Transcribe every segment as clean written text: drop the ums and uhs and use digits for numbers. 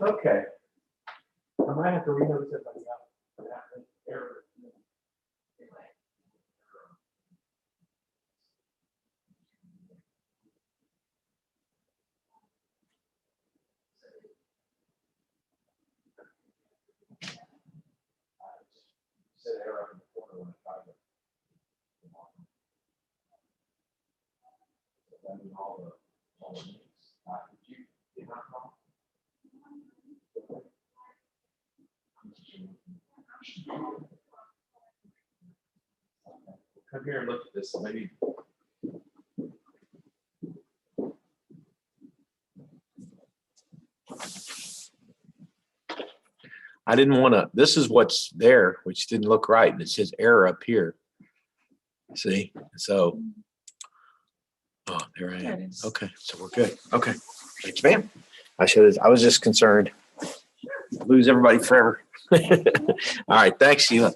Okay. I might have to renotice it, but error. Said error in the corner when I tried to. So that means all the names. You did not call? Come here and look at this, maybe. I didn't want to, this is what's there, which didn't look right. And it says error up here. See, so, oh, there I am. Okay, so we're good. Okay, thank you, ma'am. I was just concerned. Lose everybody forever. All right, thanks, Sheila.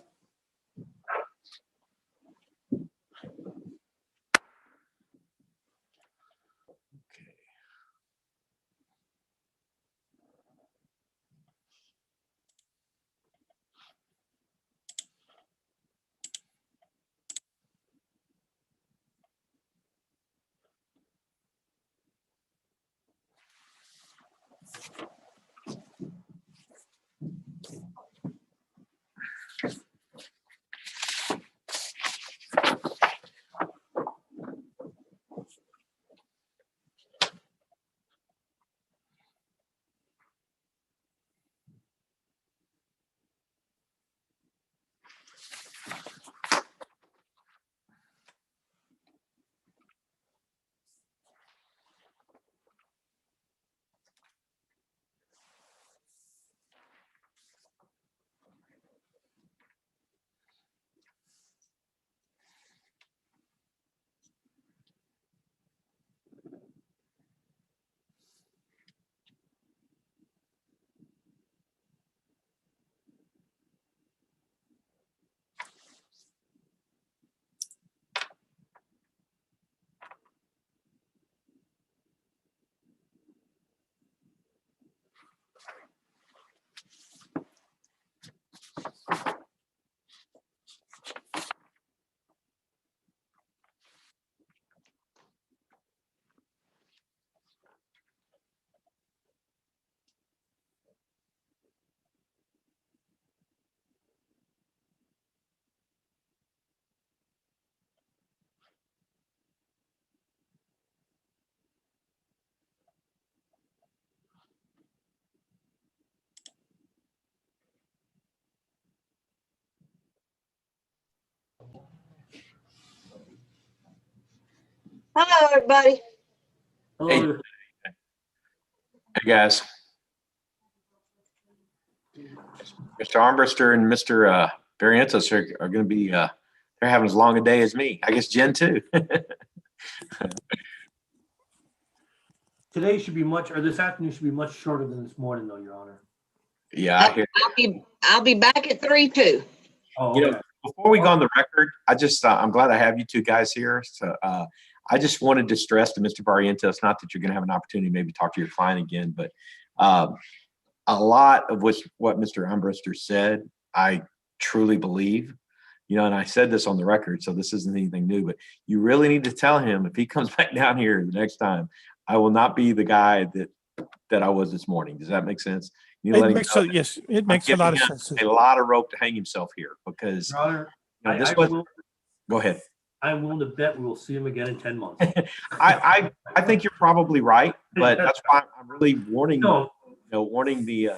Hello, everybody. Hey, hey guys. Mr. Armbruster and Mr. Barrientos are going to be, they're having as long a day as me. I guess Jen too. Today should be much, or this afternoon should be much shorter than this morning, though, Your Honor. Yeah, I hear. I'll be back at 3 too. Oh, You okay. know, before we go on the record, I just, I'm glad I have you two guys here. So I just wanted to stress to Mr. Barrientos, not that you're going to have an opportunity to maybe talk to your client again, but a lot of what Mr. Armbruster said, I truly believe. You know, and I said this on the record, so this isn't anything new, but you really need to tell him if he comes back down here the next time, I will not be the guy that I was this morning. Does that make sense? You let him know Yes, it makes a lot of sense. a lot of rope to hang himself here because Your Honor, you know, this go ahead. I'm willing to bet we will see him again in 10 months. I think you're probably right, but that's why I'm really warning No. warning the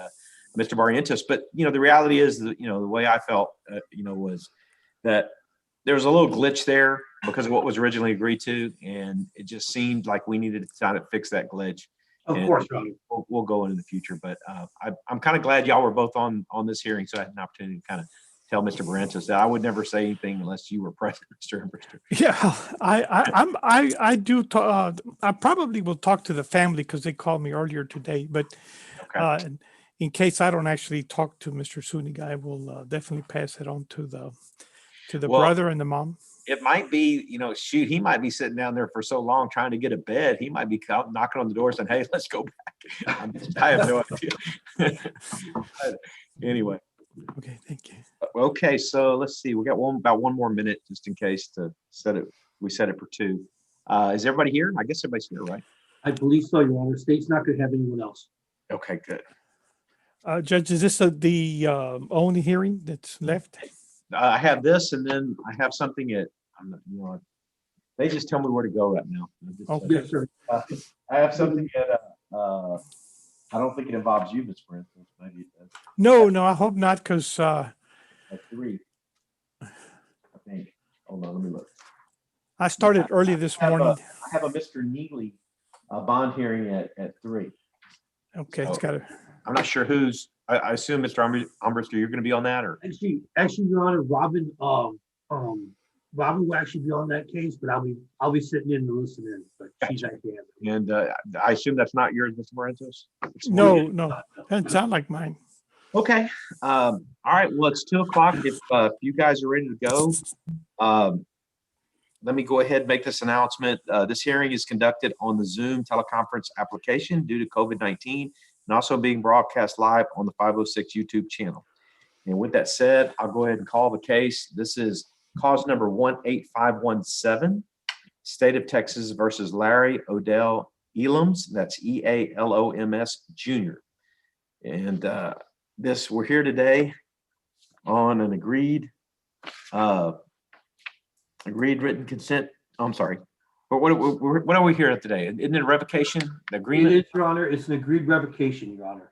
Mr. Barrientos. But you know, the reality is that you know the way I felt, was that there was a little glitch there because of what was originally agreed to, and it just seemed like we needed to try to fix that glitch. Of And course, Your Honor. we'll go into the future, but I'm kind of glad y'all were both on this hearing, so I had an opportunity to kind of tell Mr. Barrientos that I would never say anything unless you were present, Mr. Armbruster. Yeah, I do. I probably will talk to the family because they called me earlier today. But Okay. in case I don't actually talk to Mr. Suniga, I will definitely pass it on to the Well, brother and the mom. it might be, shoot, he might be sitting down there for so long trying to get a bed. He might be knocking on the door saying, "Hey, let's go back." I have no idea. Anyway, Okay, thank you. okay, so let's see. We got about one more minute just in case to set it. We set it for 2. Is everybody here? I guess everybody's here, right? I believe so, Your Honor. State's not going to have anyone else. Okay, good. Judge, is this the only hearing that's left? I have this, and then I have something at. I'm not, they just tell me where to go right now. Okay. Yes, sir. I have something at. I don't think it involves you, Ms. Francis. Maybe it does. No, I hope not, because At 3, I think. Hold on, let me look. I started early this morning. I have a Mr. Neely bond hearing at 3. Okay, it's got to. I'm not sure who's. I assume Mr. Umbrister, you're going to be on that, or Actually, Your Honor, Robin will actually be on that case, but I'll be sitting in to listen in, but she's actually and I assume that's not yours, Mr. Morentos? No, doesn't sound like mine. Okay. All right. Well, it's 2:00. If you guys are ready to go, let me go ahead and make this announcement. This hearing is conducted on the Zoom teleconference application due to COVID-19 and also being broadcast live on the 506 YouTube channel. And with that said, I'll go ahead and call the case. This is cause number 18517, State of Texas versus Larry Odell Ealoms. That's Ealoms Jr. And we're here today on an agreed written consent. I'm sorry. But what are we here at today? Isn't it a revocation agreement? It is, Your Honor. It's an agreed revocation, Your Honor.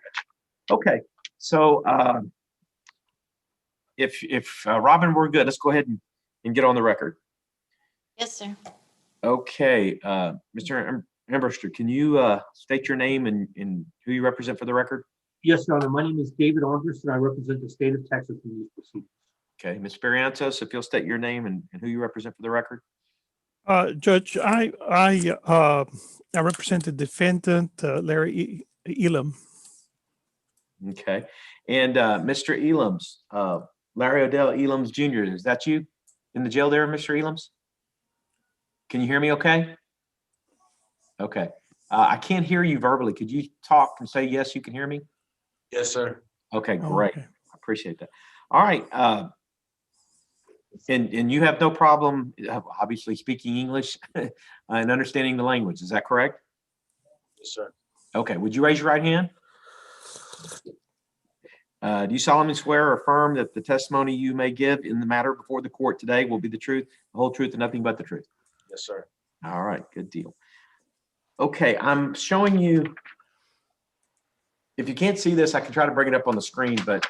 Okay. So if Robin, we're good, let's go ahead and get on the record. Yes, sir. Okay. Mr. Emberster, can you state your name and who you represent for the record? Yes, Your Honor. My name is David Andrus, and I represent the state of Texas in these proceedings. Okay. Ms. Barrientos, if you'll state your name and who you represent for the record. Judge, I represent the defendant, Larry Elam. Okay. And Mr. Ealoms, Larry Odell Ealoms Jr., is that you in the jail there, Mr. Ealoms? Can you hear me okay? Okay. I can't hear you verbally. Could you talk and say, yes, you can hear me? Yes, sir. Okay, Oh, great. okay. I appreciate that. All right. And you have no problem, obviously, speaking English and understanding the language. Is that correct? Yes, sir. Okay. Would you raise your right hand? Do you solemnly swear or affirm that the testimony you may give in the matter before the court today will be the truth, the whole truth, and nothing but the truth? Yes, sir. All right. Good deal. Okay. I'm showing you. If you can't see this, I can try to bring it up on the screen, but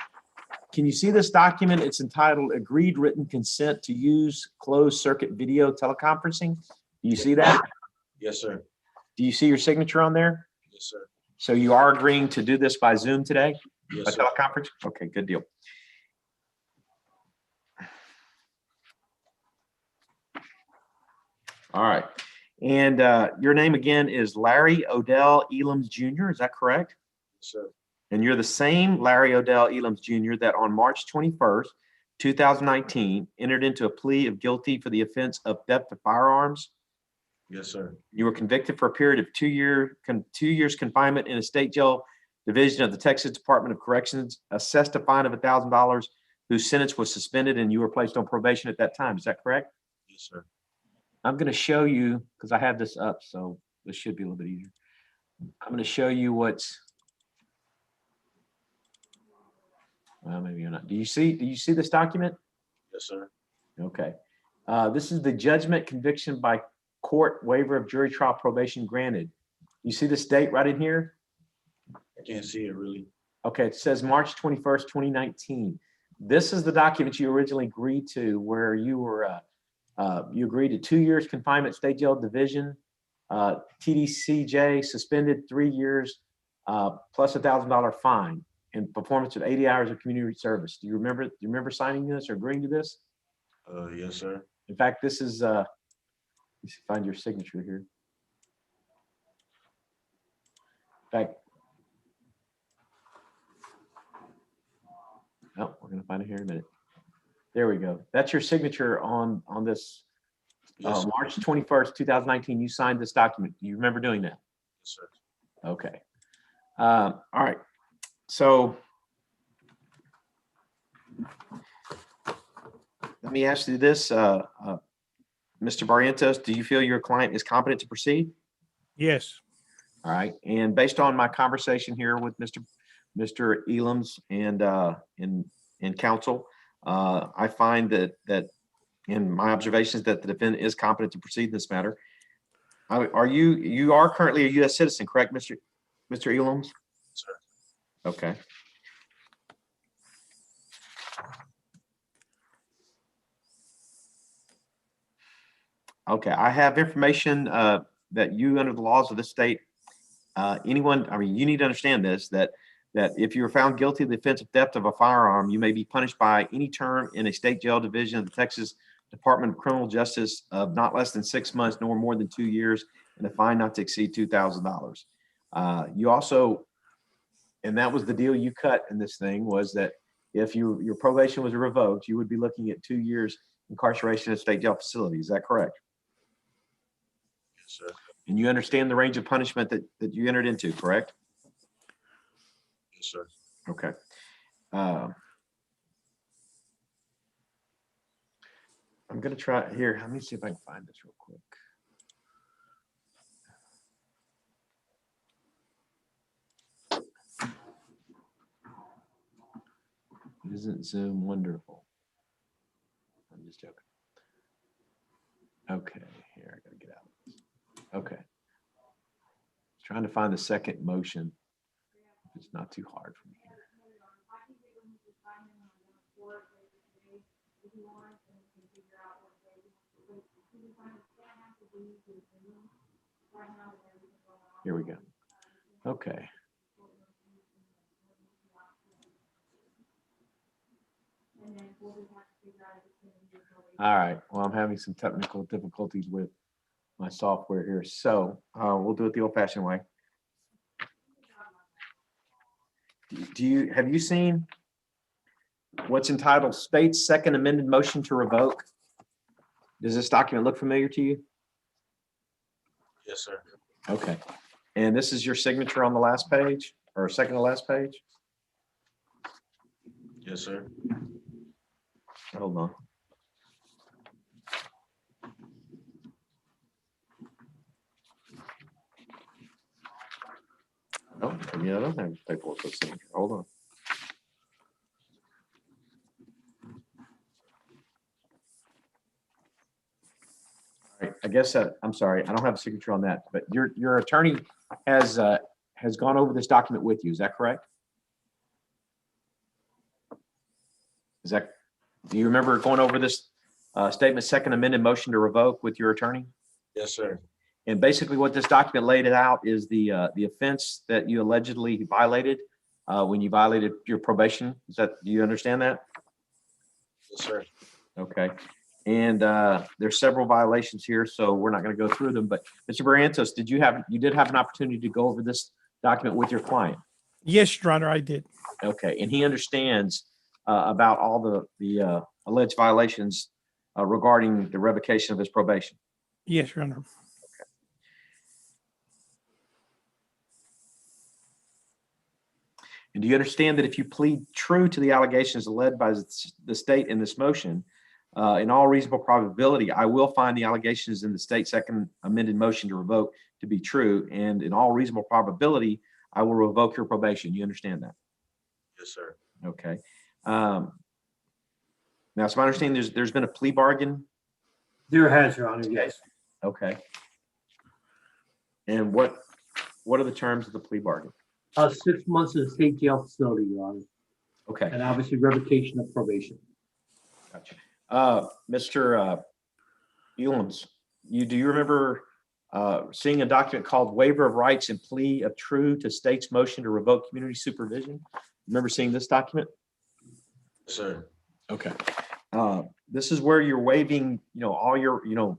can you see this document? It's entitled Agreed Written Consent to Use Closed Circuit Video Teleconferencing. Do you see that? Yes, sir. Do you see your signature on there? Yes, sir. So you are agreeing to do this by Zoom today? By Yes, sir. teleconference? Okay, good deal. All right. And your name again is Larry Odell Ealoms Jr., is that correct? Yes, sir. And you're the same Larry Odell Ealoms Jr. that on March 21st, 2019, entered into a plea of guilty for the offense of theft of firearms. Yes, sir. You were convicted for a period of 2 years confinement in a state jail division of the Texas Department of Corrections, assessed a fine of $1,000, whose sentence was suspended, and you were placed on probation at that time. Is that correct? Yes, sir. I'm going to show you, because I have this up, so this should be a little bit easier. I'm going to show you what's. Well, maybe you're not. Do you see this document? Yes, sir. Okay. This is the judgment conviction by court waiver of jury trial probation granted. You see this date right in here? I can't see it really. Okay, it says March 21st, 2019. This is the document you originally agreed to, where you were you agreed to 2 years confinement, state jail division, TDCJ suspended 3 years, plus $1,000 fine, and performance of 80 hours of community service. Do you remember signing this or agreeing to this? Yes, sir. In fact, this is let me find your signature here. In fact, oh, we're gonna find it here in a minute. There we go. That's your signature on this Yes, sir. March 21st, 2019, you signed this document. Do you remember doing that? Yes, sir. Okay. All right. So let me ask you this, Mr. Barrientos, do you feel your client is competent to proceed? Yes. All right. And based on my conversation here with Mr. Ealoms and counsel, I find that in my observations that the defendant is competent to proceed in this matter. You are currently a U.S. citizen, correct, Mr. Ealoms? Sir. Okay. Okay, I have information that you, under the laws of the state, you need to understand this, that if you are found guilty of the offense of theft of a firearm, you may be punished by any term in a state jail division of the Texas Department of Criminal Justice of not less than 6 months nor more than 2 years, and a fine not to exceed $2,000. You also, and that was the deal you cut in this thing, was that if your probation was revoked, you would be looking at 2 years incarceration in a state jail facility. Is that correct? Yes, sir. And you understand the range of punishment that you entered into, correct? Yes, sir. Okay. I'm going to try here. Let me see if I can find this real quick. Isn't Zoom wonderful? I'm just joking. Okay, here, I got to get out. Okay. Trying to find the second motion. It's not too hard for me here. Here we go. Okay. All right. Well, I'm having some technical difficulties with my software here, so we'll do it the old-fashioned way. Have you seen what's entitled State's Second Amended Motion to Revoke? Does this document look familiar to you? Yes, sir. Okay. And this is your signature on the last page, or second to last page? Yes, sir. Hold on. Oh, yeah, I don't have paperwork with signature. Hold on. All right, I guess I'm sorry, I don't have a signature on that, but your attorney has gone over this document with you. Is that correct? Do you remember going over this statement, second amended motion to revoke with your attorney? Yes, sir. And basically what this document laid it out is the offense that you allegedly violated when you violated your probation. Do you understand that? Yes, sir. Okay. And there's several violations here, so we're not going to go through them. But Mr. Barrientos, you did have an opportunity to go over this document with your client? Yes, Your Honor, I did. Okay, and he understands about all the alleged violations regarding the revocation of his probation? Yes, Your Honor. And do you understand that if you plead true to the allegations alleged by the state in this motion, in all reasonable probability, I will find the allegations in the state's second amended motion to revoke to be true, and in all reasonable probability, I will revoke your probation. You understand that? Yes, sir. Okay. Now, it's my understanding there's been a plea bargain. There has, Your Honor, yes. Okay. And what are the terms of the plea bargain? 6 months in a state jail facility, Your Honor, Okay. and obviously revocation of probation. Gotcha. Mr. Ealoms, do you remember seeing a document called Waiver of Rights and Plea of True to State's Motion to Revoke Community Supervision? Remember seeing this document? Yes, sir. Okay. This is where you're waiving, all your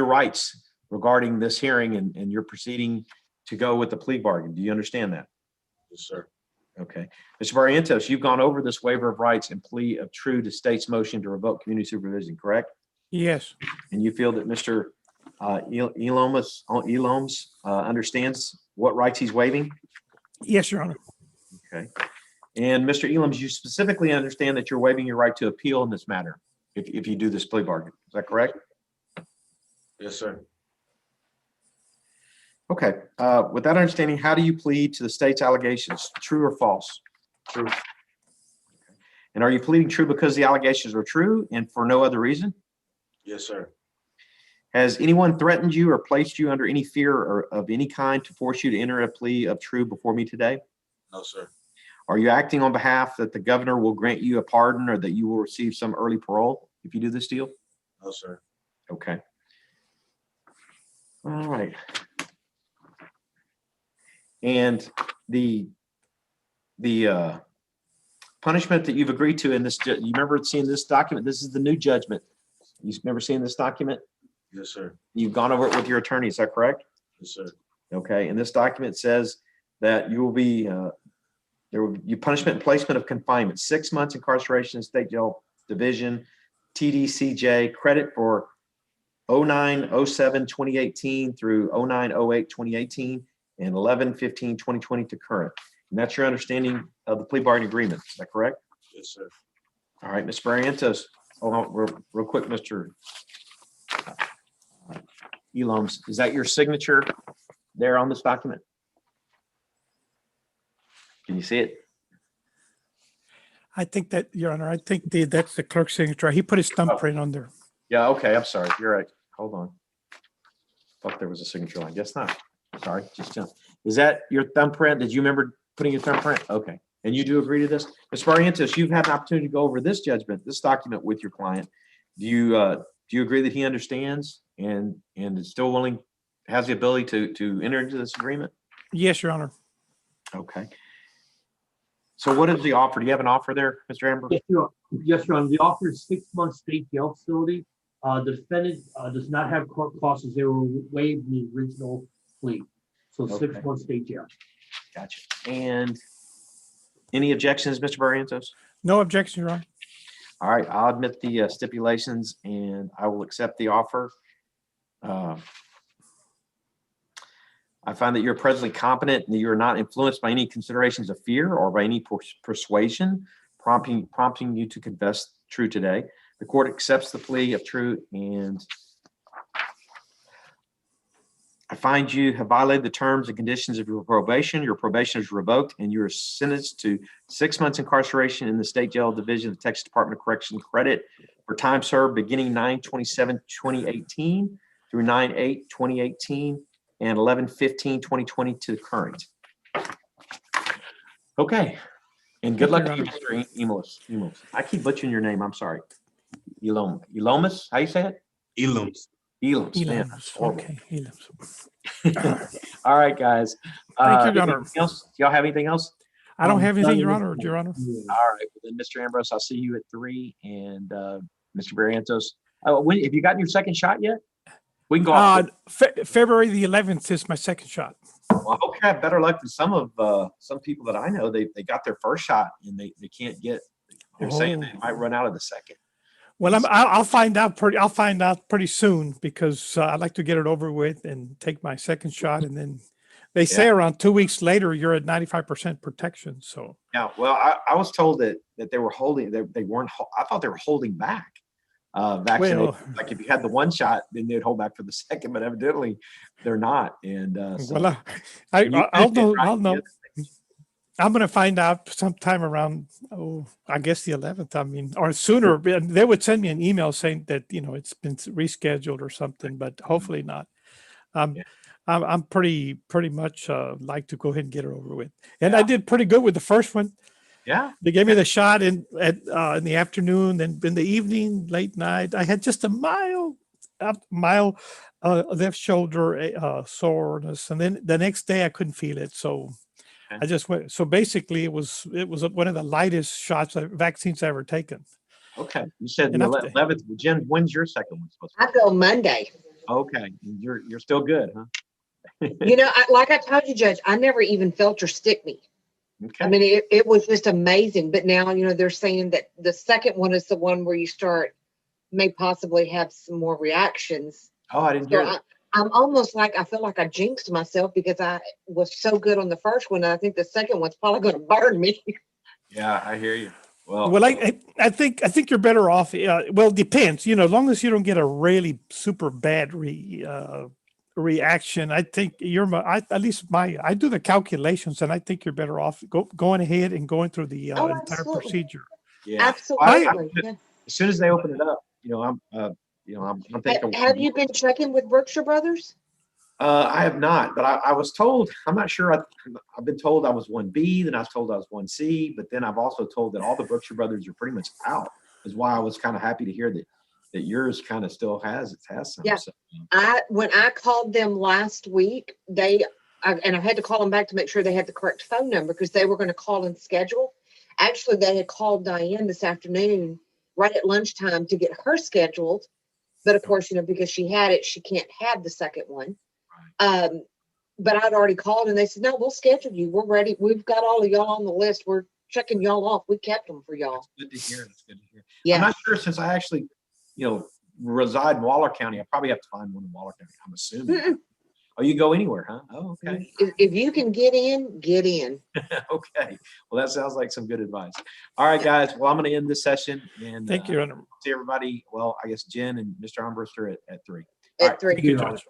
rights regarding this hearing, and you're proceeding to go with the plea bargain. Do you understand that? Yes, sir. Okay. Mr. Barrientos, you've gone over this waiver of rights and plea of true to state's motion to revoke community supervision, correct? Yes. And you feel that Mr. Eloms understands what rights he's waiving? Yes, Your Honor. Okay. And Mr. Eloms, you specifically understand that you're waiving your right to appeal in this matter if you do this plea bargain. Is that correct? Yes, sir. Okay. With that understanding, how do you plead to the state's allegations? True or false? True. And are you pleading true because the allegations are true and for no other reason? Yes, sir. Has anyone threatened you or placed you under any fear or of any kind to force you to enter a plea of true before me today? No, sir. Are you acting on behalf that the governor will grant you a pardon or that you will receive some early parole if you do this deal? No, sir. Okay. All right. And the punishment that you've agreed to in this, you remember seeing this document? This is the new judgment. You remember seeing this document? Yes, sir. You've gone over it with your attorney, is that correct? Yes, sir. Okay, and this document says that you will be, there will be punishment and placement of confinement, 6 months incarceration, state jail division, TDCJ, credit for 09/07/2018 through 09/08/2018 and 11/15/2020 to current. And that's your understanding of the plea bargain agreement, is that correct? Yes, sir. All right, Ms. Barrientos, hold on real quick, Mr. Eloms, is that your signature there on this document? Can you see it? I think that, Your Honor, I think that's the clerk's signature. He put his thumbprint on there. Yeah, okay, I'm sorry, you're right. Hold on. Thought there was a signature line. Guess not. Sorry, just jumped. Is that your thumbprint? Did you remember putting your thumbprint? Okay. And you do agree to this? Ms. Barrientos, you've had an opportunity to go over this judgment, this document with your client. Do you agree that he understands and is still willing, has the ability to enter into this agreement? Yes, Your Honor. Okay. So what is the offer? Do you have an offer there, Mr. Amber? Yes, Your Honor. The offer is 6 months state jail facility. The defendant does not have court costs as they were waived in the original plea. So 6 Okay. months state jail. Gotcha. And any objections, Mr. Barrientos? No objection, Your Honor. All right, I'll admit the stipulations and I will accept the offer. I find that you're presently competent and that you are not influenced by any considerations of fear or by any persuasion prompting you to confess true today. The court accepts the plea of true, and I find you have violated the terms and conditions of your probation. Your probation is revoked and you are sentenced to 6 months incarceration in the State Jail Division of the Texas Department of Correction, credit for time served beginning 9/27/2018 through 9/8/2018 and 11/15/2020 to current. Okay. And good luck to you, Mr. Eloms. I keep butchering your name. I'm sorry. Eloms, how you say it? Ealoms. Eloms. Man, Eloms. horrible. Okay, Eloms. All right, guys. Thank you, Your Honor. Anything else? Y'all have anything else? I don't have anything, no, Your no, Honor. no. Your Honor. Yeah. All right. Well, then, Mr. Ambrose, I'll see you at 3. And Mr. Barrientos, have you gotten your second shot yet? We can go off. February the 11th is my second shot. Well, I hope you have better luck than some people that I know. They got their first shot and they can't get. They're saying they might run out of the second. Well, I'll find out pretty soon because I'd like to get it over with and take my second shot, and then they say around 2 weeks later you're at 95% protection. So Yeah. Well, I was told that they were holding. They weren't. I thought they were holding back vaccination. Well, Like if you had the one shot, then they'd hold back for the second. But evidently, they're not. And so well, and you I'll missed it, know. right? I'll know. Yes. I'm going to find out sometime around, I guess the 11th. I mean, or sooner. They would send me an email saying that it's been rescheduled or something, but hopefully not. I'm pretty much like to go ahead and get it over with. And I did pretty good with the first one. Yeah. They gave me the shot in the afternoon, and in the evening, late night, I had just a mild left shoulder soreness, and then the next day I couldn't feel it. So I just went. So basically, it was one of the lightest vaccines I ever taken. Okay. You said the And 11th. Jen, when's your second one supposed to I go Monday. be? Okay. You're still good, huh? Like I told you, Judge, I never even felt her stick me. Okay. I mean, it was just amazing. But now, they're saying that the second one is the one where you start may possibly have some more reactions. Oh, I didn't So hear that. I'm almost like, I feel like I jinxed myself because I was so good on the first one. And I think the second one's probably going to burn me. Yeah, I hear you. Well, Well, I think you're better off. Well, it depends. As long as you don't get a really super bad reaction, I think I do the calculations, and I think you're better off going ahead and going through the Oh, entire absolutely. procedure. yeah. Absolutely. Yeah. As soon as they open it up, I'm thinking. Have you been checking with Berkshire Brothers? I have not, but I was told, I'm not sure. I've been told I was 1B, then I was told I was 1C, but then I've also told that all the Berkshire Brothers are pretty much out. Is why I was kind of happy to hear that yours kind of still has some. Yeah. So, When I called them last week, and I had to call them back to make sure they had the correct phone number because they were going to call and schedule. Actually, they had called Diane this afternoon right at lunchtime to get her scheduled. But of course, because she had it, she can't have the second one. But I'd already called and they said, no, we'll schedule you. We're ready. We've got all of y'all on the list. We're checking y'all off. We kept them for y'all. That's good to hear. That's good to hear. Yeah. I'm not sure since I actually, reside in Waller County. I probably have to find one in Waller County. I'm assuming. Mm-mm. Oh, you go anywhere, huh? Oh, okay. If you can get in, get in. Okay. Well, that sounds like some good advice. All right, guys. Well, I'm going to end this session and Thank you, Hunter. see everybody. Well, I guess Jen and Mr. Armbruster at 3. At 3. Thank you, Josh.